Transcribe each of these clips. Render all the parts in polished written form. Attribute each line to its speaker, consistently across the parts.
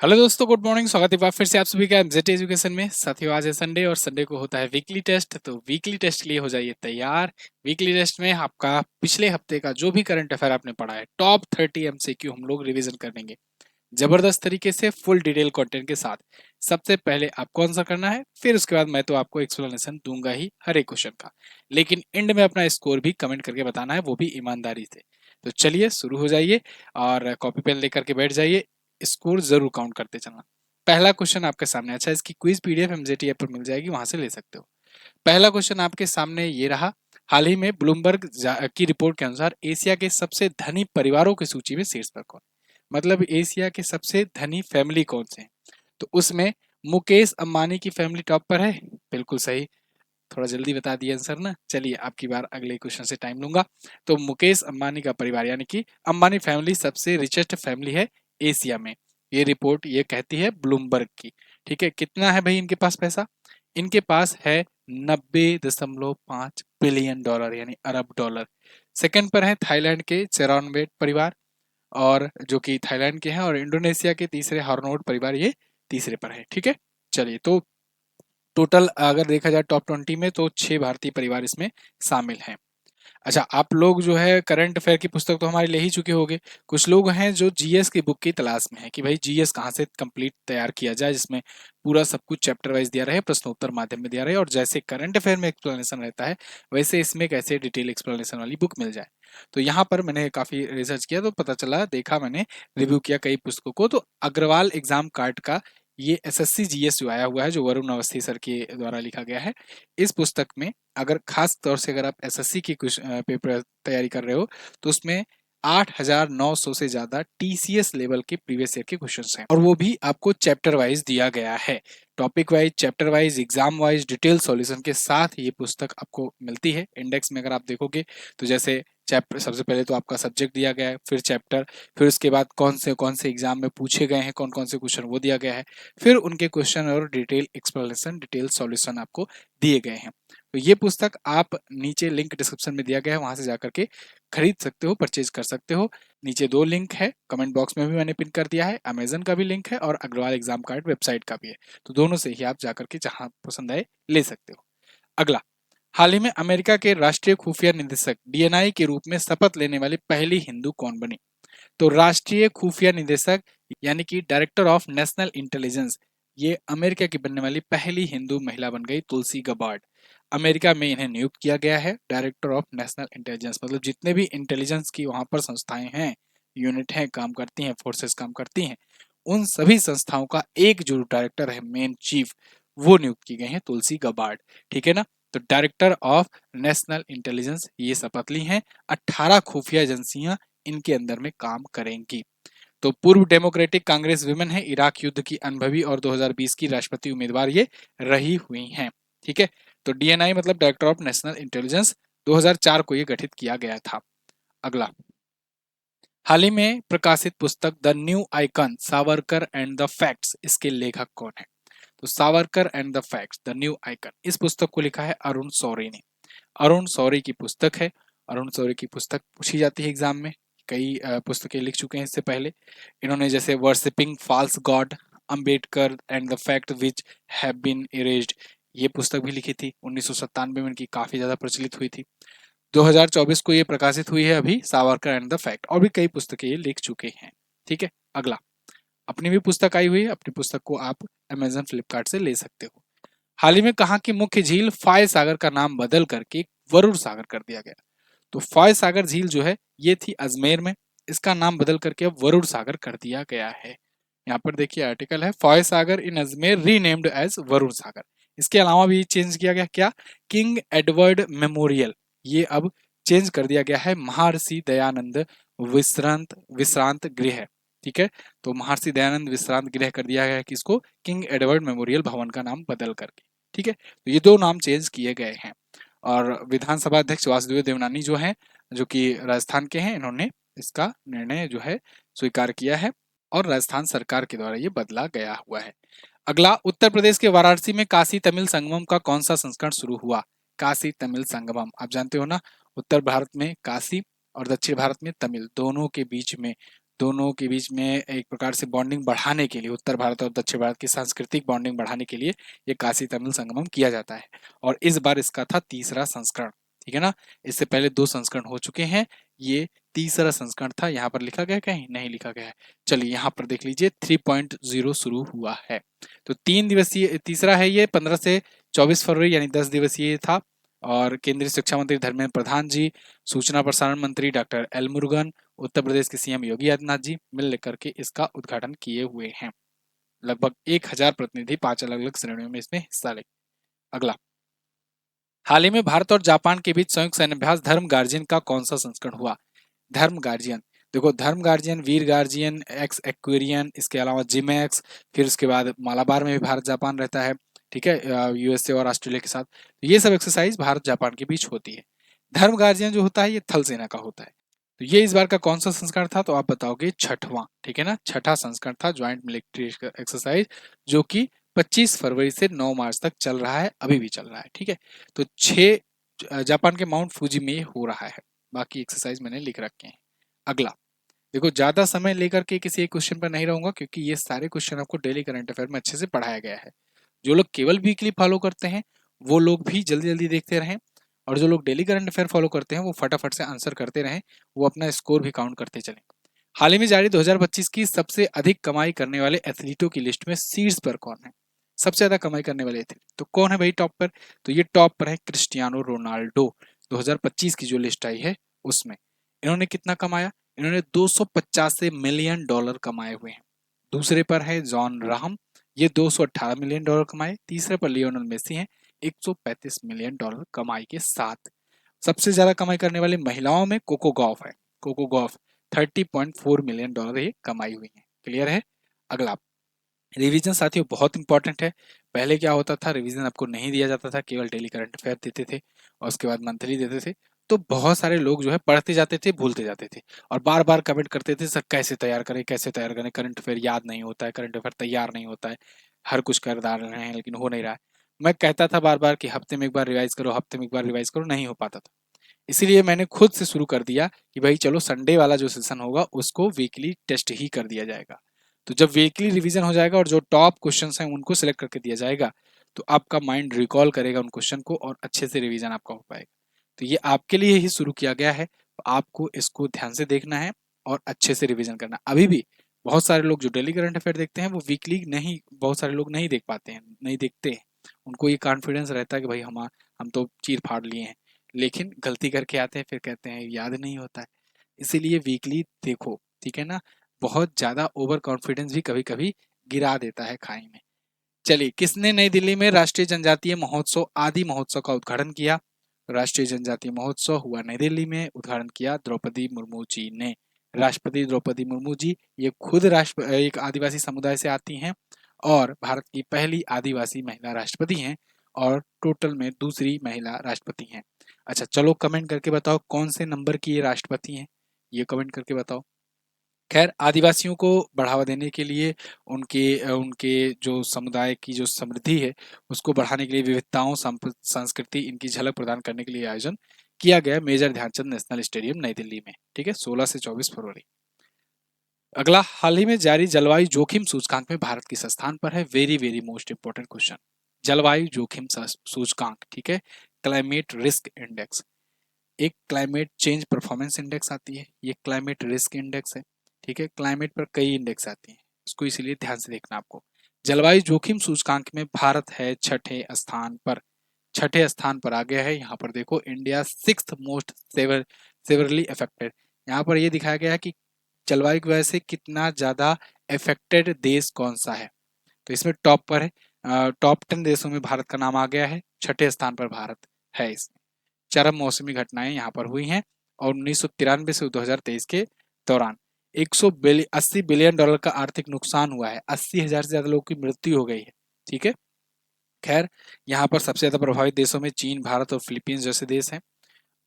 Speaker 1: Hello दोस्तों, good morning. स्वागत है एक बार फिर से आप सभी का एमजेड एजुकेशन में। साथियों, आज है संडे और संडे को होता है वीकली टेस्ट। तो वीकली टेस्ट के लिए हो जाइए तैयार। वीकली टेस्ट में आपका पिछले हफ्ते का जो भी करंट अफेयर आपने पढ़ा है, टॉप 30 एमसीक्यू हम लोग रिवीजन करेंगे जबरदस्त तरीके से, फुल डिटेल कंटेंट के साथ। सबसे पहले आपको आंसर करना है, फिर उसके बाद मैं तो आपको एक्सप्लेनेशन दूंगा ही हर एक क्वेश्चन का। लेकिन एंड में अपना स्कोर भी कमेंट करके बताना है, वो भी ईमानदारी से। तो चलिए शुरू हो जाइए और कॉपी पेन लेकर के बैठ जाइए। स्कोर जरूर काउंट करते चलना। पहला क्वेश्चन आपके सामने। अच्छा, इसकी क्विज पीडीएफ एमजेटी ऐप पर मिल जाएगी, वहां से ले सकते हो। पहला क्वेश्चन आपके सामने ये रहा। हाल ही में ब्लूमबर्ग की रिपोर्ट के अनुसार एशिया के सबसे धनी परिवारों की सूची में शीर्ष पर कौन, मतलब एशिया के सबसे धनी फैमिली कौन से हैं। तो उसमें मुकेश अंबानी की फैमिली टॉप पर है। बिल्कुल सही। थोड़ा जल्दी बता दिया आंसर ना। चलिए आपकी बार, अगले क्वेश्चन से टाइम लूंगा। तो मुकेश अंबानी का परिवार यानी कि अंबानी फैमिली सबसे रिचेस्ट फैमिली है एशिया में। ये रिपोर्ट ये कहती है ब्लूमबर्ग की। ठीक है, कितना है भाई इनके पास पैसा? इनके पास है 90.5 बिलियन डॉलर यानी अरब डॉलर। सेकंड पर है थाईलैंड के चेरॉनवेट परिवार, और जो कि थाईलैंड के हैं, और इंडोनेशिया के तीसरे हॉर्नोट परिवार, ये तीसरे पर है। ठीक है, चलिए तो टोटल अगर देखा जाए टॉप 20 में तो 6 भारतीय परिवार इसमें शामिल हैं। अच्छा, आप लोग जो है करंट अफेयर की पुस्तक तो हमारे ले ही चुके होंगे। कुछ लोग हैं जो जीएस की बुक की तलाश में है कि भाई जीएस कहाँ से कंप्लीट तैयार किया जाए, जिसमें पूरा सब कुछ चैप्टर वाइज दिया रहे, प्रश्नोत्तर माध्यम में दिया रहे, और जैसे करंट अफेयर में एक्सप्लेनेशन रहता है वैसे इसमें कैसे डिटेल एक्सप्लेनेशन वाली बुक मिल जाए। तो यहाँ पर मैंने काफी रिसर्च किया तो पता चला, देखा मैंने, रिव्यू किया कई पुस्तकों को। तो अग्रवाल एग्जाम कार्ड का ये एसएससी जीएस जो आया हुआ है, जो वरुण अवस्थी सर के द्वारा लिखा गया है, इस पुस्तक में अगर खास तौर से अगर आप एसएससी की कुछ पेपर तैयारी कर रहे हो तो उसमें 8,900 से ज्यादा टीसीएस लेवल के प्रीवियस ईयर के क्वेश्चंस हैं, और वो भी आपको चैप्टर वाइज दिया गया है। Topic wise, chapter wise, exam wise detail solution के साथ ये पुस्तक आपको मिलती है। इंडेक्स में अगर आप देखोगे तो जैसे चैप्टर, सबसे पहले तो आपका सब्जेक्ट दिया गया है, फिर चैप्टर, फिर उसके बाद कौन से एग्जाम में पूछे गए हैं, कौन कौन से क्वेश्चन वो दिया गया है, फिर उनके क्वेश्चन और डिटेल एक्सप्लेनेशन, डिटेल सॉल्यूशन आपको दिए गए हैं। तो ये पुस्तक आप, नीचे लिंक डिस्क्रिप्शन में दिया गया है, वहां से जाकर के खरीद सकते हो, परचेज कर सकते हो। नीचे 2 लिंक है, कमेंट बॉक्स में भी मैंने पिन कर दिया है। अमेजन का भी लिंक है और अग्रवाल एग्जाम कार्ड वेबसाइट का भी है। तो दोनों से ही आप जाकर के जहां पसंद आए ले सकते हो। अगला, हाल ही में अमेरिका के राष्ट्रीय खुफिया निदेशक डीएनआई के रूप में शपथ लेने वाली पहली हिंदू कौन बनी? तो राष्ट्रीय खुफिया निदेशक यानी कि डायरेक्टर ऑफ नेशनल इंटेलिजेंस, ये अमेरिका की बनने वाली पहली हिंदू महिला बन गई, तुलसी गबार्ड। अमेरिका में इन्हें नियुक्त किया गया है डायरेक्टर ऑफ नेशनल इंटेलिजेंस, मतलब जितने भी इंटेलिजेंस की वहां पर संस्थाएं हैं, यूनिट हैं, काम करती हैं, फोर्सेस काम करती हैं, उन सभी संस्थाओं का एक जो डायरेक्टर है, मेन चीफ, वो नियुक्त की गई है तुलसी गबार्ड। ठीक है ना? तो डायरेक्टर ऑफ नेशनल इंटेलिजेंस ये शपथ ली हैं। 18 खुफिया एजेंसियां इनके अंदर में काम करेंगी। तो पूर्व डेमोक्रेटिक कांग्रेस विमेन है, इराक युद्ध की अनुभवी और 2020 की राष्ट्रपति उम्मीदवार ये रही हुई हैं। ठीक है, तो डीएनआई मतलब डायरेक्टर ऑफ नेशनल इंटेलिजेंस, 2004 को ये गठित किया गया था। अगला, हाल ही में प्रकाशित पुस्तक the new icon Savarkar and the facts, इसके लेखक कौन है? तो Savarkar and the facts, the new icon, इस पुस्तक को लिखा है अरुण शौरी ने। अरुण शौरी की पुस्तक है। अरुण शौरी की पुस्तक पूछी जाती है एग्जाम में, कई पुस्तकें लिख चुके हैं इससे पहले। इन्होंने जैसे worshipping false god, Ambedkar and the fact which have been erased, ये पुस्तक भी लिखी थी। 1997 में इनकी काफी ज्यादा प्रचलित हुई थी। 2024 को ये प्रकाशित हुई है अभी, सावरकर एंड द फैक्ट, और भी कई पुस्तकें ये लिख चुके हैं। ठीक है, अगला, अपनी भी पुस्तक आई हुई है, अपनी पुस्तक को आप अमेजन फ्लिपकार्ट से ले सकते हो। हाल ही में कहा कि मुख्य झील फाय सागर का नाम बदल करके वरुण सागर कर दिया गया। तो फाय सागर झील जो है ये थी अजमेर में, इसका नाम बदल करके अब वरुण सागर कर दिया गया है। यहाँ पर देखिए आर्टिकल है, फाय सागर इन अजमेर रीनेम्ड एज वरुण सागर। इसके अलावा भी चेंज किया गया क्या? किंग एडवर्ड मेमोरियल, ये अब चेंज कर दिया गया है महर्षि दयानंद विश्रांत विश्रांत गृह। ठीक है, तो महर्षि दयानंद विश्रांत गृह कर दिया गया है किसको? किंग एडवर्ड मेमोरियल भवन का नाम बदल करके। ठीक है, तो ये 2 नाम चेंज किए गए हैं। और विधानसभा अध्यक्ष वासुदेव देवनानी जो हैं, जो कि राजस्थान के हैं, इन्होंने इसका निर्णय जो है स्वीकार किया है, और राजस्थान सरकार के द्वारा ये बदला गया हुआ है। अगला, उत्तर प्रदेश के वाराणसी में काशी तमिल संगमम का कौन सा संस्करण शुरू हुआ? काशी तमिल संगमम, आप जानते हो ना, उत्तर भारत में काशी और दक्षिण भारत में तमिल, दोनों के बीच में दोनों के बीच में एक प्रकार से बॉन्डिंग बढ़ाने के लिए, उत्तर भारत और दक्षिण भारत की सांस्कृतिक बॉन्डिंग बढ़ाने के लिए ये काशी तमिल संगमम किया जाता है। और इस बार इसका था तीसरा संस्करण, ठीक है ना। इससे पहले 2 संस्करण हो चुके हैं, ये तीसरा संस्करण था। यहाँ पर लिखा गया कहीं नहीं लिखा गया है। चलिए यहाँ पर देख लीजिए 3.0 शुरू हुआ है। तो 3 दिवसीय तीसरा है ये, 15 से 24 फरवरी यानी 10 दिवसीय था। और केंद्रीय शिक्षा मंत्री धर्मेंद्र प्रधान जी, सूचना प्रसारण मंत्री डॉक्टर एल मुरुगन, उत्तर प्रदेश के सीएम योगी आदित्यनाथ जी मिल करके इसका उद्घाटन किए हुए हैं। लगभग 1000 प्रतिनिधि 5 अलग अलग श्रेणियों में इसमें हिस्सा ले। अगला, हाल ही में भारत और जापान के बीच संयुक्त सैन्य अभ्यास धर्म गार्जियन का कौन सा संस्करण हुआ? धर्म गार्जियन, देखो धर्म गार्जियन, वीर गार्जियन, एक्स एक्वेरियन, इसके अलावा जिमैक्स, फिर उसके बाद मालाबार में भी भारत जापान रहता है, ठीक है, यूएसए और ऑस्ट्रेलिया के साथ। तो ये सब एक्सरसाइज भारत जापान के बीच होती है। धर्म गार्जियन जो होता है ये थल सेना का होता है। तो ये इस बार का कौन सा संस्करण था? तो आप बताओगे छठवां, ठीक है ना, छठा संस्करण था ज्वाइंट मिलिट्री एक्सरसाइज, जो कि 25 फरवरी से 9 मार्च तक चल रहा है, अभी भी चल रहा है, ठीक है। तो 6 जापान के माउंट फूजी में हो रहा है। बाकी एक्सरसाइज मैंने लिख रखे हैं। अगला, देखो ज्यादा समय लेकर के किसी एक क्वेश्चन पर नहीं रहूंगा, क्योंकि ये सारे क्वेश्चन आपको डेली करंट अफेयर में अच्छे से पढ़ाया गया है। जो लोग केवल वीकली फॉलो करते हैं वो लोग भी जल्दी जल्दी देखते रहें, और जो लोग डेली करंट अफेयर फॉलो करते हैं वो फटाफट से आंसर करते रहें, वो अपना स्कोर भी काउंट करते चलें। हाल ही में जारी 2025 की सबसे अधिक कमाई करने वाले एथलीटों की लिस्ट में शीर्ष पर कौन है? सबसे ज्यादा कमाई करने वाले एथलीट तो कौन है भाई टॉप पर? तो ये टॉप पर है क्रिस्टियानो रोनाल्डो। 2025 की जो लिस्ट आई है उसमें इन्होंने कितना कमाया? इन्होंने 285 मिलियन डॉलर कमाए हुए हैं। दूसरे पर है जॉन राहम, ये 218 मिलियन डॉलर कमाए। तीसरे पर लियोनेल मेसी हैं 135 मिलियन डॉलर कमाई के साथ। सबसे ज्यादा कमाई करने वाली महिलाओं में कोको गॉफ है। कोको गॉफ 30.4 मिलियन डॉलर ये कमाई हुई है। क्लियर है? अगला, रिवीजन साथियों बहुत इंपॉर्टेंट है। पहले क्या होता था, रिवीजन आपको नहीं दिया जाता था, केवल डेली करंट अफेयर देते थे और उसके बाद मंथली देते थे। तो बहुत सारे लोग जो है पढ़ते जाते थे, भूलते जाते थे और बार बार कमेंट करते थे सर कैसे तैयार करें, कैसे तैयार करें, करंट अफेयर याद नहीं होता है, करंट अफेयर तैयार नहीं होता है, हर कुछ कर डाल रहे हैं लेकिन हो नहीं रहा है। मैं कहता था बार बार कि हफ्ते में एक बार रिवाइज करो, हफ्ते में एक बार रिवाइज करो, नहीं हो पाता था। इसीलिए मैंने खुद से शुरू कर दिया कि भाई चलो संडे वाला जो सेशन होगा उसको वीकली टेस्ट ही कर दिया जाएगा। तो जब वीकली रिवीजन हो जाएगा और जो टॉप क्वेश्चंस हैं उनको सिलेक्ट करके दिया जाएगा, तो आपका माइंड रिकॉल करेगा उन क्वेश्चन को और अच्छे से रिवीजन आपका हो पाएगा। तो ये आपके लिए ही शुरू किया गया है, तो आपको इसको ध्यान से देखना है और अच्छे से रिवीजन करना। अभी भी बहुत सारे लोग जो डेली करंट अफेयर देखते हैं वो वीकली नहीं, बहुत सारे लोग नहीं देख पाते हैं, नहीं देखते हैं। उनको ये कॉन्फिडेंस रहता है कि भाई हम तो चीर फाड़ लिए हैं, लेकिन गलती करके आते हैं, फिर कहते हैं याद नहीं होता है। इसीलिए वीकली देखो, ठीक है ना। बहुत ज्यादा ओवर कॉन्फिडेंस भी कभी कभी गिरा देता है खाई में। चलिए, किसने नई दिल्ली में राष्ट्रीय जनजातीय महोत्सव आदि महोत्सव का उद्घाटन किया? राष्ट्रीय जनजातीय महोत्सव हुआ नई दिल्ली में, उद्घाटन किया द्रौपदी मुर्मू जी ने। राष्ट्रपति द्रौपदी मुर्मू जी ये खुद राष्ट्र एक आदिवासी समुदाय से आती हैं और भारत की पहली आदिवासी महिला राष्ट्रपति हैं और टोटल में दूसरी महिला राष्ट्रपति हैं। अच्छा चलो कमेंट करके बताओ कौन से नंबर की ये राष्ट्रपति हैं, ये कमेंट करके बताओ। खैर, आदिवासियों को बढ़ावा देने के लिए, उनके उनके जो समुदाय की जो समृद्धि है उसको बढ़ाने के लिए, विविधताओं संस्कृति इनकी झलक प्रदान करने के लिए आयोजन किया गया मेजर ध्यानचंद नेशनल स्टेडियम नई दिल्ली में, ठीक है, 16 से 24 फरवरी। अगला, हाल ही में जारी जलवायु जोखिम सूचकांक में भारत किस स्थान पर है? Very very most important question. जलवायु जोखिम सूचकांक, ठीक है, क्लाइमेट रिस्क इंडेक्स। एक क्लाइमेट चेंज परफॉर्मेंस इंडेक्स आती है, ये क्लाइमेट रिस्क इंडेक्स है, ठीक है। क्लाइमेट पर कई इंडेक्स आती हैं, इसको इसीलिए ध्यान से देखना आपको। जलवायु जोखिम सूचकांक में भारत है छठे स्थान पर। छठे स्थान पर आ गया है। यहाँ पर देखो, India 6th most severally affected. यहाँ पर ये दिखाया गया है कि जलवायु की वजह से कितना ज्यादा अफेक्टेड देश कौन सा है। तो इसमें टॉप पर है, टॉप 10 देशों में भारत का नाम आ गया है, छठे स्थान पर भारत है। इसमें चरम मौसमी घटनाएं यहाँ पर हुई हैं और 1993 से 2023 के दौरान 180 बिलियन डॉलर का आर्थिक नुकसान हुआ है। 80,000 से ज्यादा लोगों की मृत्यु हो गई है, ठीक है। खैर, यहाँ पर सबसे ज्यादा प्रभावित देशों में चीन, भारत और फिलीपींस जैसे देश हैं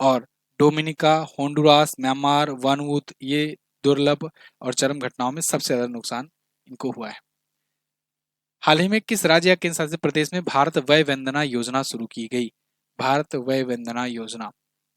Speaker 1: और डोमिनिका, होंडुरास, म्यांमार, वानुअतु ये दुर्लभ और चरम घटनाओं में सबसे ज्यादा नुकसान इनको हुआ है। हाल ही में किस राज्य या केंद्र शासित प्रदेश में भारत वय वंदना योजना शुरू की गई? भारत वय वंदना योजना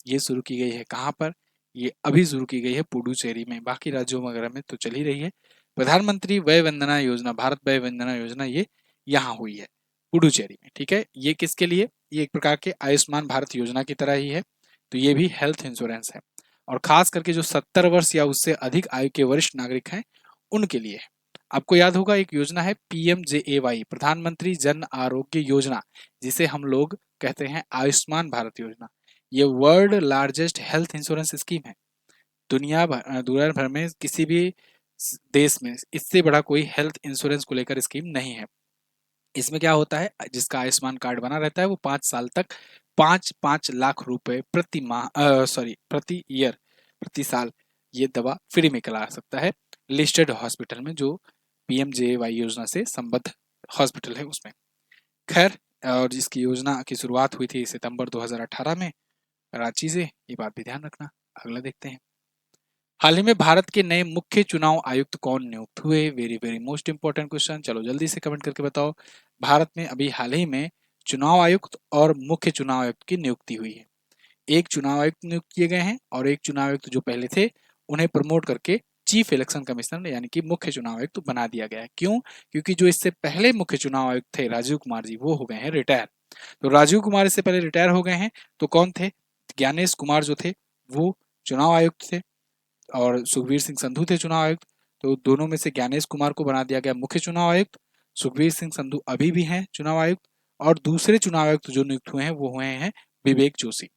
Speaker 1: ये शुरू की गई है कहाँ पर? ये अभी शुरू की गई है पुडुचेरी में, बाकी राज्यों वगैरह में तो चल ही रही है। प्रधानमंत्री वय वंदना योजना, भारत वय वंदना योजना, ये यहाँ हुई है पुडुचेरी में। ठीक है, ये किसके लिए? ये एक प्रकार के आयुष्मान भारत योजना की तरह ही है। तो ये भी हेल्थ इंश्योरेंस है, और खास करके जो 70 वर्ष या उससे अधिक आयु के वरिष्ठ नागरिक हैं उनके लिए है। आपको याद होगा एक योजना है PMJAY, प्रधानमंत्री जन आरोग्य योजना, जिसे हम लोग कहते हैं आयुष्मान भारत योजना। ये world largest health insurance scheme है। दुनिया भर में किसी भी देश में इससे बड़ा कोई हेल्थ इंश्योरेंस को लेकर स्कीम नहीं है। इसमें क्या होता है, जिसका आयुष्मान कार्ड बना रहता है वो 5 साल तक 5-5 लाख रुपए प्रति माह, प्रति ईयर, प्रति साल ये दवा फ्री में करा सकता है लिस्टेड हॉस्पिटल में, जो PMJAY योजना से संबद्ध हॉस्पिटल है उसमें। खैर, और जिसकी योजना की शुरुआत हुई थी सितंबर 2018 में रांची से, ये बात भी ध्यान रखना। अगला देखते हैं, हाल ही में भारत के नए मुख्य चुनाव आयुक्त कौन नियुक्त हुए? Very very most important question, चलो जल्दी से कमेंट करके बताओ। भारत में अभी हाल ही में चुनाव आयुक्त और मुख्य चुनाव आयुक्त की नियुक्ति हुई है। एक चुनाव आयुक्त नियुक्त किए गए हैं, और एक चुनाव आयुक्त जो पहले थे उन्हें प्रमोट करके चीफ इलेक्शन कमिश्नर यानी कि मुख्य चुनाव आयुक्त बना दिया गया है। क्यों? क्योंकि जो इससे पहले मुख्य चुनाव आयुक्त थे राजीव कुमार जी, वो हो गए हैं रिटायर। तो राजीव कुमार इससे पहले रिटायर हो गए हैं, तो कौन थे? ज्ञानेश कुमार जो थे वो चुनाव आयुक्त थे, और सुखबीर सिंह संधू थे चुनाव आयुक्त। तो दोनों में से ज्ञानेश कुमार को बना दिया गया मुख्य चुनाव आयुक्त, सुखबीर सिंह संधू अभी भी हैं चुनाव आयुक्त, और दूसरे चुनाव आयुक्त जो नियुक्त हुए हैं वो हुए हैं विवेक जोशी,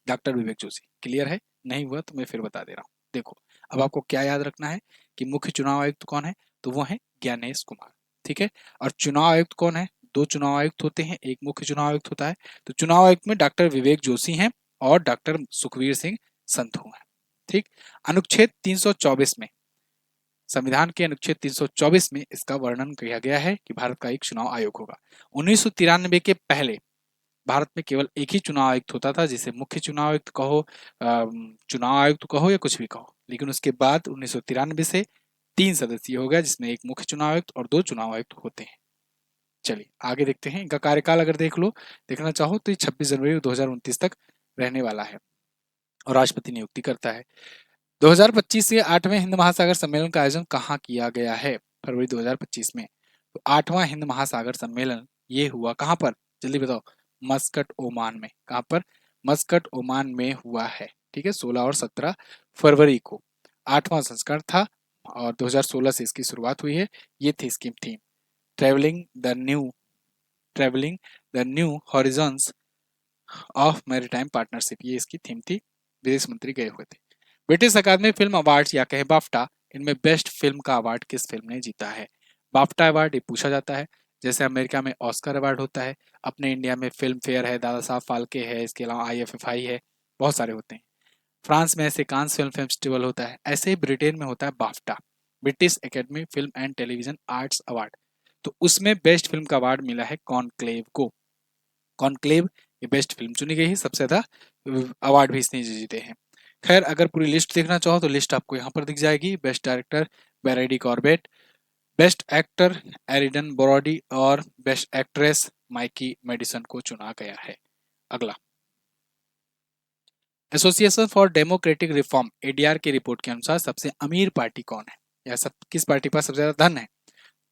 Speaker 1: डॉक्टर विवेक जोशी। क्लियर है? नहीं हुआ तो मैं फिर बता दे रहा हूँ। देखो, अब आपको क्या याद रखना है कि मुख्य चुनाव आयुक्त कौन है, तो वो है ज्ञानेश कुमार। ठीक है, और चुनाव आयुक्त कौन है? दो चुनाव आयुक्त होते हैं, एक मुख्य चुनाव आयुक्त होता है। तो चुनाव आयुक्त में डॉक्टर विवेक जोशी हैं और डॉक्टर सुखबीर सिंह संधू हैं। ठीक, अनुच्छेद 324 में, संविधान के अनुच्छेद 324 में इसका वर्णन किया गया है कि भारत का एक चुनाव आयोग होगा। 1993 के पहले भारत में केवल एक ही चुनाव आयुक्त होता था, जिसे मुख्य चुनाव आयुक्त कहो, चुनाव आयुक्त कहो या कुछ भी कहो। लेकिन उसके बाद 1993 से 3 सदस्यीय हो गया, जिसमें एक मुख्य चुनाव आयुक्त और 2 चुनाव आयुक्त होते हैं। चलिए आगे देखते हैं, इनका कार्यकाल अगर देखना चाहो तो 26 जनवरी 2029 तक रहने वाला है, और राष्ट्रपति नियुक्ति करता है। 2025 के 8वें हिंद महासागर सम्मेलन का आयोजन कहाँ किया गया है? फरवरी 2025 में। तो 8वां हिंद महासागर सम्मेलन ये हुआ कहाँ पर? जल्दी बताओ। मस्कट, ओमान में। कहाँ पर? मस्कट, ओमान में हुआ है। ठीक है, 16 और 17 फरवरी को 8वां संस्करण था, और 2016 से इसकी शुरुआत हुई है। ये थी इसकी theme, travelling the new travelling the new horizons of maritime partnership, ये इसकी थीम थी। विदेश मंत्री गए हुए थे। ब्रिटिश अकादमी फिल्म अवार्ड या कहे बाफ्टा, इनमें बेस्ट फिल्म का अवार्ड किस फिल्म ने जीता है? बाफ्टा अवार्ड ये पूछा जाता है, जैसे अमेरिका में ऑस्कर अवार्ड होता है, अपने इंडिया में फिल्म फेयर है, दादा साहब फाल्के है, इसके अलावा IFFI है, बहुत सारे होते हैं। फ्रांस में ऐसे कांस फिल्म फेस्टिवल होता है, ऐसे ही ब्रिटेन में होता है BAFTA, British academy film and television arts award. तो उसमें बेस्ट फिल्म का अवार्ड मिला है कॉन्क्लेव को। कॉन्क्लेव ये बेस्ट फिल्म चुनी गई है, सबसे ज्यादा अवार्ड भी इसने जीते हैं। खैर, अगर पूरी लिस्ट देखना चाहो तो लिस्ट आपको यहाँ पर दिख जाएगी। Best director Brady Corbet, best actor एरिडन ब्रॉडी, और बेस्ट एक्ट्रेस माइकी मेडिसन को चुना गया है। अगला, association for democratic reform ADR की रिपोर्ट के अनुसार सबसे अमीर पार्टी कौन है, या सब किस पार्टी के पास सबसे ज्यादा धन है?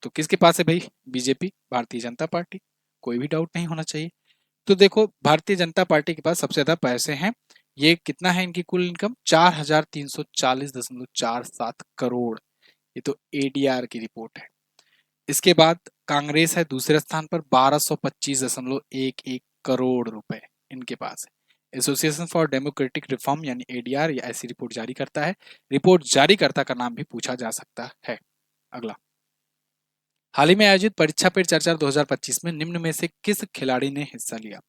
Speaker 1: तो किसके पास है भाई? BJP, भारतीय जनता पार्टी, कोई भी डाउट नहीं होना चाहिए। तो देखो, भारतीय जनता पार्टी के पास सबसे ज्यादा पैसे हैं। ये कितना है इनकी कुल इनकम? 4340.47 करोड़। ये तो ADR की रिपोर्ट है। इसके बाद कांग्रेस है दूसरे स्थान पर, 1225.11 करोड़ रुपए इनके पास है। एसोसिएशन फॉर डेमोक्रेटिक रिफॉर्म यानी ADR ये ऐसी रिपोर्ट जारी करता है। रिपोर्ट जारीकर्ता का नाम भी पूछा जा सकता है। अगला, हाल ही में आयोजित परीक्षा पे चर्चा 2025 में निम्न में से किस खिलाड़ी ने हिस्सा लिया?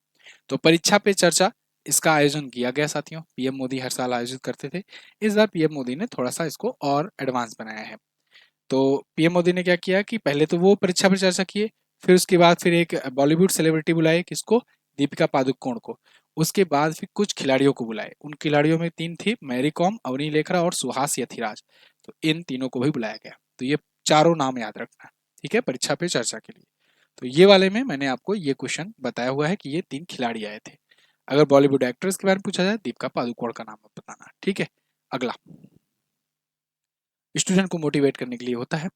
Speaker 1: तो परीक्षा पे चर्चा इसका आयोजन किया गया साथियों, PM मोदी हर साल आयोजित करते थे। इस बार PM मोदी ने थोड़ा सा इसको और एडवांस बनाया है। तो PM मोदी ने क्या किया कि पहले तो वो परीक्षा पर चर्चा किए, फिर उसके बाद फिर एक बॉलीवुड सेलिब्रिटी बुलाए, किसको? दीपिका पादुकोण को। उसके बाद फिर कुछ खिलाड़ियों को बुलाए, उन खिलाड़ियों में 3 थी, मैरी कॉम, अवनी लेखरा और सुहास यथिराज। तो इन तीनों को भी बुलाया गया। तो ये चारों नाम याद रखना, ठीक है, परीक्षा पे चर्चा के लिए। तो ये वाले में मैंने आपको ये क्वेश्चन बताया हुआ है कि ये 3 खिलाड़ी आए थे। अगर बॉलीवुड एक्ट्रेस के बारे में पूछा जाए, दीपिका पादुकोण का नाम बताना। ठीक है, अगला, स्टूडेंट को मोटिवेट करने के लिए होता है।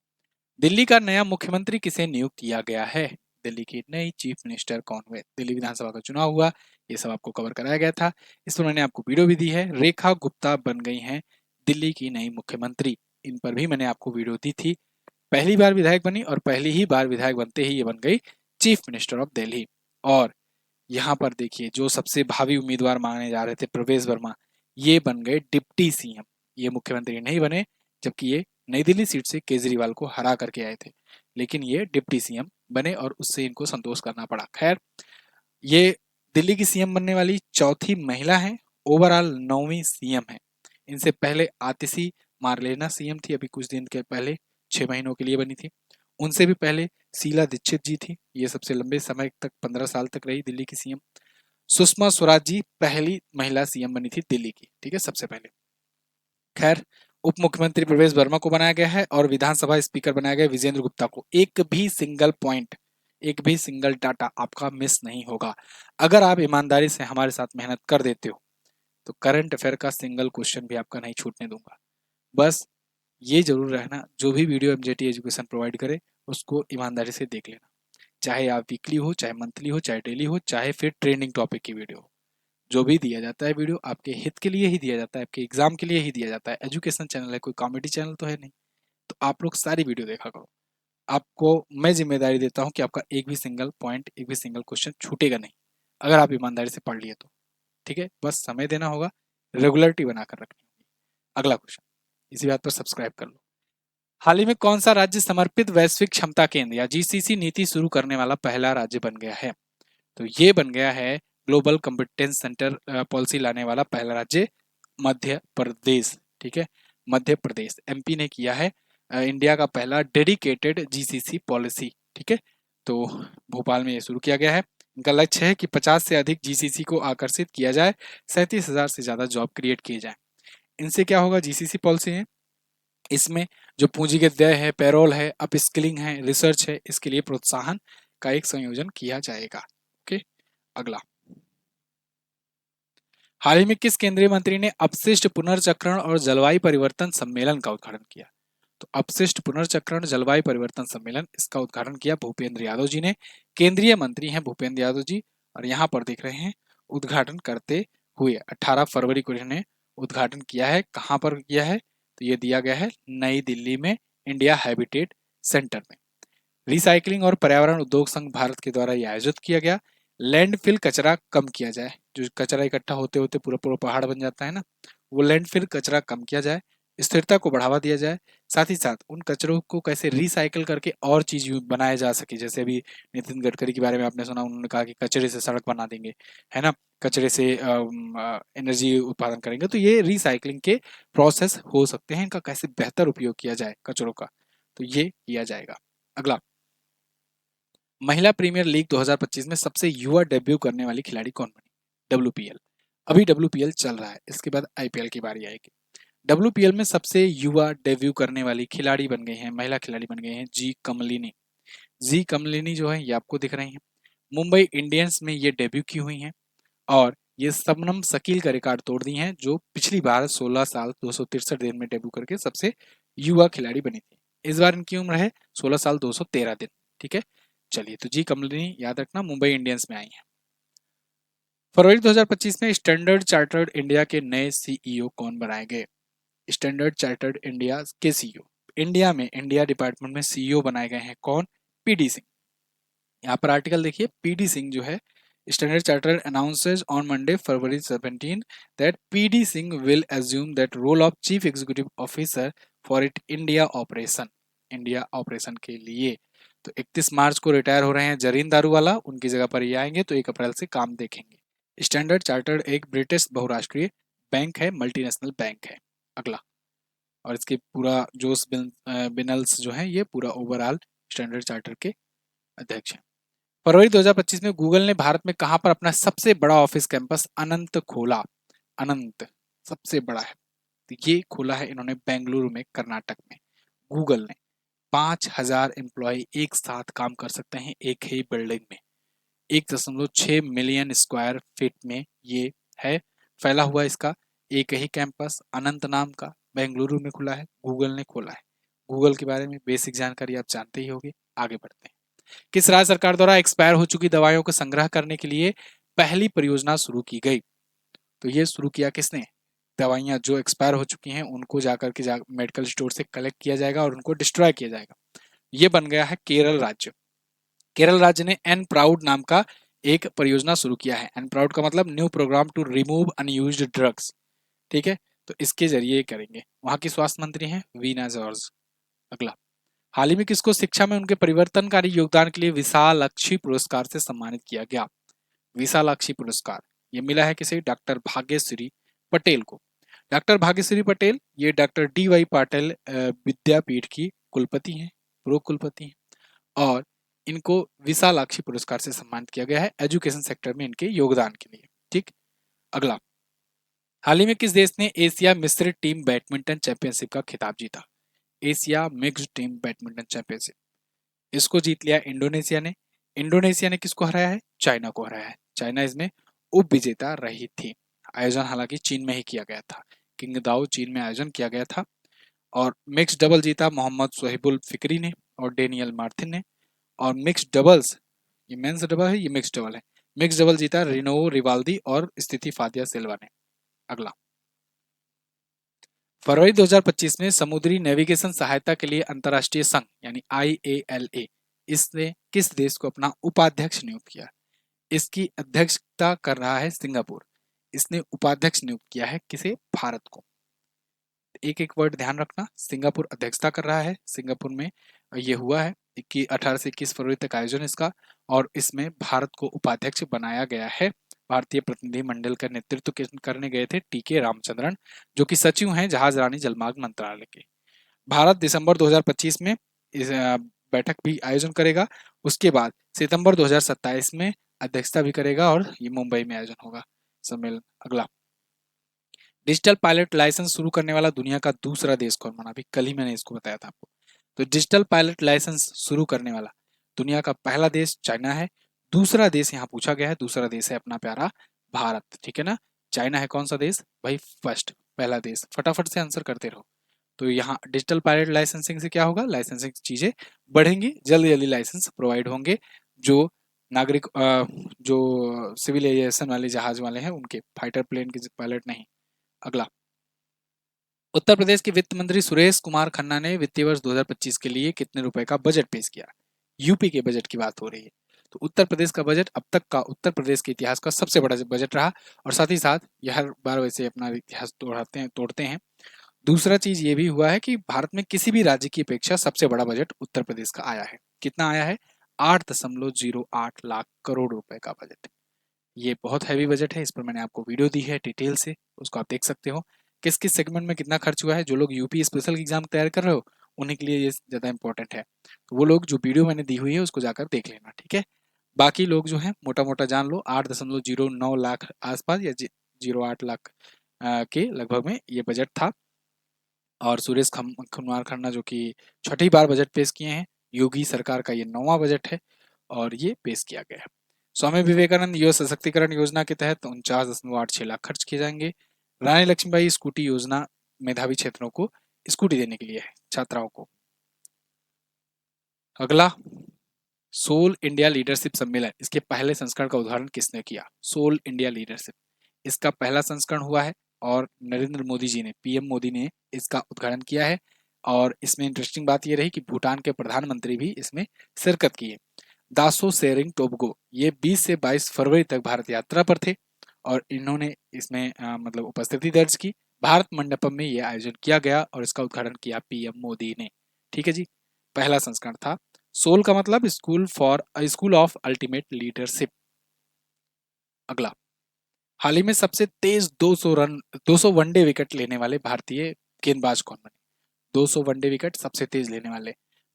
Speaker 1: दिल्ली का नया मुख्यमंत्री किसे नियुक्त किया गया है? दिल्ली की नई चीफ मिनिस्टर कौन हुए? दिल्ली विधानसभा का चुनाव हुआ, ये सब आपको कवर कराया गया था। इस पर मैंने आपको वीडियो भी दी है। रेखा गुप्ता बन गई हैं दिल्ली की नई मुख्यमंत्री। इन पर भी मैंने आपको वीडियो दी थी। पहली बार विधायक बनी और पहली ही बार विधायक बनते ही ये बन गई चीफ मिनिस्टर ऑफ दिल्ली। और यहाँ पर देखिए, जो सबसे भावी उम्मीदवार माने जा रहे थे प्रवेश वर्मा, ये बन गए डिप्टी सीएम। ये मुख्यमंत्री नहीं बने, जबकि ये नई दिल्ली सीट से केजरीवाल को हरा करके आए थे, लेकिन ये डिप्टी सीएम बने और उससे इनको संतोष करना पड़ा। खैर, ये दिल्ली की सीएम बनने वाली चौथी महिला है, ओवरऑल 9वीं सीएम है। इनसे पहले आतिशी मारलेना सीएम थी, अभी कुछ दिन के पहले, 6 महीनों के लिए बनी थी। उनसे भी पहले शीला दीक्षित जी थी, ये सबसे लंबे समय तक 15 साल तक रही दिल्ली की सीएम। सुषमा स्वराज जी पहली महिला सीएम बनी थी दिल्ली की, ठीक है, सबसे पहले। खैर, उप मुख्यमंत्री प्रवेश वर्मा को बनाया गया है और विधानसभा स्पीकर बनाया गया विजेंद्र गुप्ता को। एक भी सिंगल पॉइंट, एक भी सिंगल डाटा आपका मिस नहीं होगा। अगर आप ईमानदारी से हमारे साथ मेहनत कर देते हो तो करंट अफेयर का सिंगल क्वेश्चन भी आपका नहीं छूटने दूंगा। बस ये जरूर रहना, जो भी वीडियो एमजेटी एजुकेशन प्रोवाइड करे उसको ईमानदारी से देख लेना, चाहे आप वीकली हो, चाहे मंथली हो, चाहे डेली हो, चाहे फिर ट्रेंडिंग टॉपिक की वीडियो हो। जो भी दिया जाता है वीडियो आपके हित के लिए ही दिया जाता है, आपके एग्जाम के लिए ही दिया जाता है। एजुकेशन चैनल है, कोई कॉमेडी चैनल तो है नहीं। तो आप लोग सारी वीडियो देखा करो। आपको मैं जिम्मेदारी देता हूँ कि आपका एक भी सिंगल पॉइंट, एक भी सिंगल क्वेश्चन छूटेगा नहीं, अगर आप ईमानदारी से पढ़ लिए तो। ठीक है, बस समय देना होगा, रेगुलरिटी बनाकर रखनी होगी। अगला क्वेश्चन, इसी बात पर सब्सक्राइब कर लो। हाल ही में कौन सा राज्य समर्पित वैश्विक क्षमता केंद्र या जीसीसी नीति शुरू करने वाला पहला राज्य बन गया है? तो ये बन गया है ग्लोबल कॉम्पिटेंस सेंटर पॉलिसी लाने वाला पहला राज्य मध्य प्रदेश। ठीक है, मध्य प्रदेश, एमपी ने किया है इंडिया का पहला डेडिकेटेड जीसीसी पॉलिसी। ठीक है, तो भोपाल में ये शुरू किया गया है। इनका लक्ष्य है कि 50 से अधिक जीसीसी को आकर्षित किया जाए, 37,000 से ज्यादा जॉब क्रिएट किए जाए। इनसे क्या होगा? जीसीसी पॉलिसी है, इसमें जो पूंजीगत व्यय है, पेरोल है, अपस्किलिंग है, रिसर्च है, इसके लिए प्रोत्साहन का एक संयोजन किया जाएगा। ओके, अगला, हाल ही में किस केंद्रीय मंत्री ने अपशिष्ट पुनर्चक्रण और जलवायु परिवर्तन सम्मेलन का उद्घाटन किया? तो अपशिष्ट पुनर्चक्रण जलवायु परिवर्तन सम्मेलन, इसका उद्घाटन किया भूपेंद्र यादव जी ने। केंद्रीय मंत्री हैं भूपेंद्र यादव जी, और यहाँ पर देख रहे हैं उद्घाटन करते हुए 18 फरवरी को इन्होंने उद्घाटन किया है। कहाँ पर किया है? तो ये दिया गया है नई दिल्ली में, इंडिया हैबिटेट सेंटर में। रिसाइकलिंग और पर्यावरण उद्योग संघ भारत के द्वारा ये आयोजित किया गया। लैंडफिल कचरा कम किया जाए, जो कचरा इकट्ठा होते होते पूरा पूरा पहाड़ बन जाता है ना, वो लैंडफिल कचरा कम किया जाए, स्थिरता को बढ़ावा दिया जाए। साथ ही साथ उन कचरों को कैसे रिसाइकल करके और चीज बनाया जा सके, जैसे अभी नितिन गडकरी के बारे में आपने सुना, उन्होंने कहा कि कचरे से सड़क बना देंगे, है ना, कचरे से एनर्जी उत्पादन करेंगे। तो ये रिसाइकलिंग के प्रोसेस हो सकते हैं, इनका कैसे बेहतर उपयोग किया जाए कचरों का, तो ये किया जाएगा। अगला, महिला प्रीमियर लीग 2025 में सबसे युवा डेब्यू करने वाली खिलाड़ी कौन बनी? डब्ल्यूपीएल, अभी डब्ल्यूपीएल चल रहा है, इसके बाद आईपीएल की बारी आएगी। डब्ल्यूपीएल में सबसे युवा डेब्यू करने वाली खिलाड़ी बन गई हैं, महिला खिलाड़ी बन गई हैं जी कमलिनी। जी कमलिनी जो है ये आपको दिख रही हैं, मुंबई इंडियंस में ये डेब्यू की हुई हैं और ये शबनम शकील का रिकॉर्ड तोड़ दी हैं, जो पिछली बार 16 साल 263 दिन में डेब्यू करके सबसे युवा खिलाड़ी बनी थी। इस बार इनकी उम्र है 16 साल 213 दिन। ठीक है, चलिए, तो जी कमलिनी याद रखना, मुंबई इंडियंस में आई हैं। फरवरी 2025 में स्टैंडर्ड चार्टर्ड इंडिया के नए सीईओ कौन बनाए गए? स्टैंडर्ड चार्टर्ड इंडिया के सीईओ, इंडिया में इंडिया डिपार्टमेंट में सीईओ बनाए गए हैं कौन? पीडी सिंह। यहाँ पर आर्टिकल देखिए, पीडी सिंह जो है, Standard Chartered announces on Monday February 17 that PD Singh will assume that role of chief executive officer for it India operation, India operation के लिए। तो 31 मार्च को रिटायर हो रहे हैं जरीन दारूवाला, उनकी जगह पर ये आएंगे, तो 1 अप्रैल से काम देखेंगे। स्टैंडर्ड चार्टर्ड एक ब्रिटिश बहुराष्ट्रीय बैंक है, मल्टीनेशनल बैंक है। अगला, और इसके पूरा जोस बिनल्स जो है, ये पूरा ओवरऑल स्टैंडर्ड चार्टर के अध्यक्ष हैं। फरवरी 2025 में गूगल ने भारत में कहां पर अपना सबसे बड़ा ऑफिस कैंपस अनंत खोला? अनंत सबसे बड़ा है, तो ये खोला है इन्होंने बेंगलुरु में, कर्नाटक में। गूगल ने 5,000 एम्प्लॉय एक साथ काम कर सकते हैं एक ही बिल्डिंग में, 1.6 मिलियन स्क्वायर फीट में ये है फैला हुआ। इसका एक ही कैंपस अनंत नाम का बेंगलुरु में खुला है, गूगल ने खोला है। गूगल के बारे में बेसिक जानकारी आप जानते ही होंगे। आगे बढ़ते हैं। किस राज्य सरकार द्वारा एक्सपायर हो चुकी दवाइयों को संग्रह करने के लिए पहली परियोजना शुरू की गई? तो ये शुरू किया किसने? दवाइयां जो एक्सपायर हो चुकी हैं उनको जाकर के मेडिकल स्टोर से कलेक्ट किया जाएगा और उनको डिस्ट्रॉय किया जाएगा। ये बन गया है केरल राज्य। केरल राज्य ने एन प्राउड नाम का एक परियोजना शुरू किया है। एन प्राउड का मतलब new programme to remove unused drugs. ठीक है, तो इसके जरिए करेंगे। वहां की स्वास्थ्य मंत्री हैं वीना जॉर्ज। अगला, हाल ही में किसको शिक्षा में उनके परिवर्तनकारी योगदान के लिए विशालाक्षी पुरस्कार से सम्मानित किया गया? विशालाक्षी पुरस्कार ये मिला है किसे? डॉक्टर भाग्यश्री पटेल को। डॉक्टर भाग्यश्री पटेल ये डॉक्टर डी वाई पाटिल विद्यापीठ की कुलपति हैं, प्रो कुलपति हैं, और इनको विशालाक्षी पुरस्कार से सम्मानित किया गया है एजुकेशन सेक्टर में इनके योगदान के लिए। ठीक, अगला, हाल ही में किस देश ने एशिया मिश्रित टीम बैडमिंटन चैंपियनशिप का खिताब जीता? Asia mixed team badminton championship इसको जीत लिया इंडोनेशिया ने। इंडोनेशिया ने किसको हराया है? चाइना को हराया है। चाइना इसमें उप विजेता रही थी। आयोजन हालांकि चीन में ही किया गया था, किंगदाओ चीन में आयोजन किया गया था। और मिक्स डबल जीता मोहम्मद सोहेबुल फिक्री ने और डेनियल मार्थिन ने। और मिक्स डबल्स, ये मेंस डबल है, ये मिक्स डबल है, मिक्स डबल जीता रिनो रिवाल्दी और स्थिति फातिया सिल्वा ने। अगला, फरवरी 2025 में समुद्री नेविगेशन सहायता के लिए अंतर्राष्ट्रीय संघ यानी IALA इसने किस देश को अपना उपाध्यक्ष नियुक्त किया? इसकी अध्यक्षता कर रहा है सिंगापुर। इसने उपाध्यक्ष नियुक्त किया है किसे? भारत को। एक एक वर्ड ध्यान रखना, सिंगापुर अध्यक्षता कर रहा है। सिंगापुर में ये हुआ है 18 से 21 फरवरी तक आयोजन इसका, और इसमें भारत को उपाध्यक्ष बनाया गया है। भारतीय प्रतिनिधि मंडल का नेतृत्व करने गए थे TK रामचंद्रन, जो कि सचिव हैं जहाज रानी जलमार्ग मंत्रालय के। भारत दिसंबर 2025 में इस बैठक भी आयोजन करेगा। उसके बाद सितंबर 2027 में अध्यक्षता भी करेगा और ये मुंबई में आयोजन होगा सम्मेलन। अगला, डिजिटल पायलट लाइसेंस शुरू करने वाला दुनिया का दूसरा देश कौन बना? अभी कल ही मैंने इसको बताया था आपको। तो डिजिटल पायलट लाइसेंस शुरू करने वाला दुनिया का पहला देश चाइना है। दूसरा देश यहाँ पूछा गया है, दूसरा देश है अपना प्यारा भारत। ठीक है ना, चाइना है कौन सा देश भाई? फर्स्ट, पहला देश। फटाफट से आंसर करते रहो। तो यहाँ डिजिटल पायलट लाइसेंसिंग से क्या होगा? लाइसेंसिंग चीजें बढ़ेंगी, जल्दी जल्दी लाइसेंस प्रोवाइड होंगे। जो नागरिक जो सिविल एविएशन वाले जहाज वाले हैं उनके, फाइटर प्लेन के पायलट नहीं। अगला, उत्तर प्रदेश के वित्त मंत्री सुरेश कुमार खन्ना ने वित्तीय वर्ष 2025 के लिए कितने रुपए का बजट पेश किया? यूपी के बजट की बात हो रही है। तो उत्तर प्रदेश का बजट अब तक का उत्तर प्रदेश के इतिहास का सबसे बड़ा बजट रहा, और साथ ही साथ यह हर बार वैसे अपना इतिहास तोड़ते हैं। दूसरा चीज ये भी हुआ है कि भारत में किसी भी राज्य की अपेक्षा सबसे बड़ा बजट उत्तर प्रदेश का आया है। कितना आया है? 8.08 लाख करोड़ रुपए का बजट। ये बहुत हैवी बजट है। इस पर मैंने आपको वीडियो दी है डिटेल से, उसको आप देख सकते हो किस किस सेगमेंट में कितना खर्च हुआ है। जो लोग यूपी स्पेशल एग्जाम तैयार कर रहे हो उन्हीं के लिए ये ज़्यादा इंपॉर्टेंट है। तो वो लोग जो वीडियो मैंने दी हुई है उसको जाकर देख लेना। ठीक है, बाकी लोग जो है मोटा मोटा जान लो 8.09 लाख आसपास या 08 लाख के लगभग में ये बजट था। और सुरेश कुमार खन्ना जो कि छठी बार बजट पेश किए हैं, योगी सरकार का ये 9वां बजट है और ये पेश किया गया है। स्वामी विवेकानंद युवा सशक्तिकरण योजना के तहत 49.86 लाख खर्च किए जाएंगे। रानी लक्ष्मीबाई स्कूटी योजना मेधावी क्षेत्रों को स्कूटी देने के लिए है, छात्राओं को। अगला, सोल इंडिया लीडरशिप सम्मेलन, इसके पहले संस्करण का उद्घाटन किसने किया? सोल इंडिया लीडरशिप, इसका पहला संस्करण हुआ है और नरेंद्र मोदी जी ने, PM मोदी ने इसका उद्घाटन किया है। और इसमें इंटरेस्टिंग बात यह रही कि भूटान के प्रधानमंत्री भी इसमें शिरकत किए। दासो सेरिंग टोबगो ये 20 से 22 फरवरी तक भारत यात्रा पर थे और इन्होंने इसमें मतलब उपस्थिति दर्ज की। भारत मंडपम में यह आयोजन किया गया और इसका उद्घाटन किया PM मोदी ने। ठीक है जी, पहला संस्करण था। सोल का मतलब स्कूल ऑफ अल्टीमेट लीडरशिप। अगला, हाल ही में सबसे तेज 200 वनडे विकेट लेने वाले भारतीय गेंदबाज कौन बने? 200 वनडे विकेट सबसे तेज लेने वाले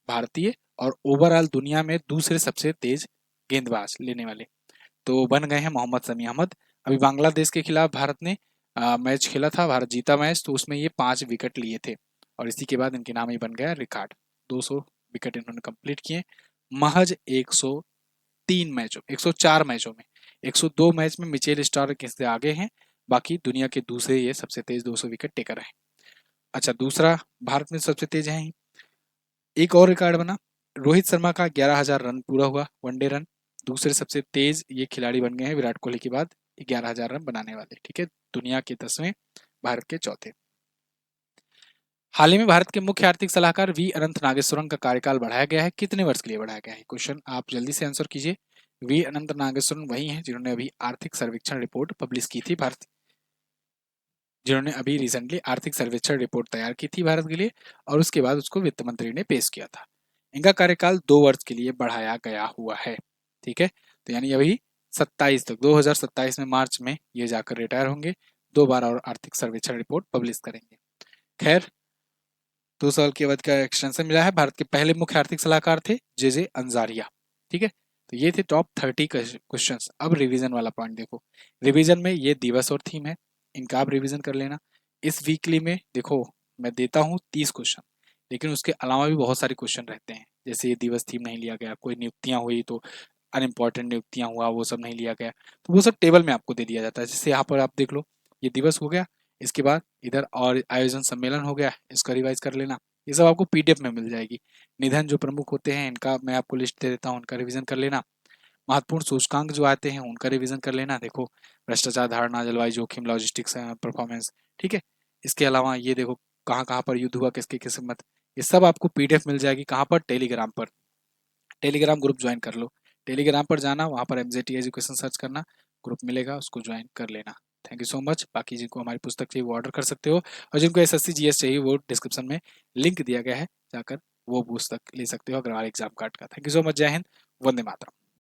Speaker 1: भारतीय, और ओवरऑल दुनिया में दूसरे सबसे तेज गेंदबाज लेने वाले तो बन गए हैं मोहम्मद शमी अहमद। अभी बांग्लादेश के खिलाफ भारत ने मैच खेला था, भारत जीता मैच, तो उसमें ये 5 विकेट लिए थे और इसी के बाद इनके नाम ही बन गया रिकॉर्ड। 200 विकेट इन्होंने कंप्लीट किए महज 104 मैचों में 102 मैच में मिचेल स्टार्क इससे आगे हैं। बाकी दुनिया के दूसरे ये सबसे तेज 200 विकेट टेकर है। अच्छा, दूसरा भारत में सबसे तेज है। एक और रिकॉर्ड बना, रोहित शर्मा का 11,000 रन पूरा हुआ, वनडे रन। दूसरे सबसे तेज ये खिलाड़ी बन गए हैं विराट कोहली के बाद 11,000 रन बनाने वाले। ठीक है, दुनिया के 10वें, भारत के चौथे। हाल ही में भारत के मुख्य आर्थिक सलाहकार वी अनंत नागेश्वरन का कार्यकाल बढ़ाया गया है। कितने वर्ष के लिए बढ़ाया गया है? क्वेश्चन आप जल्दी से आंसर कीजिए। वी अनंत नागेश्वरन वही हैं जिन्होंने अभी आर्थिक सर्वेक्षण रिपोर्ट पब्लिश की थी भारत, जिन्होंने अभी रिसेंटली आर्थिक सर्वेक्षण रिपोर्ट तैयार की थी भारत के लिए, और उसके बाद उसको वित्त मंत्री ने पेश किया था। इनका कार्यकाल 2 वर्ष के लिए बढ़ाया गया हुआ है। ठीक है, तो यानी अभी 27 तक, 2027 में मार्च में ये जाकर रिटायर होंगे, 2 बार और आर्थिक सर्वेक्षण रिपोर्ट पब्लिश करेंगे। खैर, 2 साल की अवधि का एक्सटेंशन मिला है। भारत के पहले मुख्य आर्थिक सलाहकार थे जे अंजारिया। ठीक है, तो ये थे टॉप 30 क्वेश्चंस। अब रिवीजन वाला पॉइंट देखो। रिवीजन में ये दिवस और थीम है, इनका आप रिवीजन कर लेना। इस वीकली में देखो मैं देता हूँ 30 क्वेश्चन, लेकिन उसके अलावा भी बहुत सारे क्वेश्चन रहते हैं। जैसे ये दिवस थीम नहीं लिया गया, कोई नियुक्तियां हुई तो अनइम्पॉर्टेंट नियुक्तियां हुआ, वो सब नहीं लिया गया, तो वो सब टेबल में आपको दे दिया जाता है। जैसे यहाँ पर आप देख लो, ये दिवस हो गया, इसके बाद इधर और आयोजन सम्मेलन हो गया, इसका रिवाइज कर लेना। ये सब आपको पीडीएफ में मिल जाएगी। निधन जो प्रमुख होते हैं इनका मैं आपको लिस्ट दे देता हूँ, उनका रिवीजन कर लेना। महत्वपूर्ण सूचकांक जो आते हैं उनका रिवीजन कर लेना। देखो, भ्रष्टाचार धारणा, जलवायु जोखिम, लॉजिस्टिक्स, परफॉर्मेंस। ठीक है, इसके अलावा ये देखो कहाँ कहाँ पर युद्ध हुआ, किसकी किस्मत, ये सब आपको पीडीएफ मिल जाएगी। कहाँ पर? टेलीग्राम पर। टेलीग्राम ग्रुप ज्वाइन कर लो। टेलीग्राम पर जाना, वहाँ पर एमजेटी एजुकेशन सर्च करना, ग्रुप मिलेगा, उसको ज्वाइन कर लेना। Thank you so much. बाकी जिनको हमारी पुस्तक चाहिए वो ऑर्डर कर सकते हो, और जिनको एसएससी जीएस चाहिए वो डिस्क्रिप्शन में लिंक दिया गया है, जाकर वो पुस्तक ले सकते हो अगर एग्जाम कार्ड का। Thank you so much. जय हिंद, वंदे मातरम।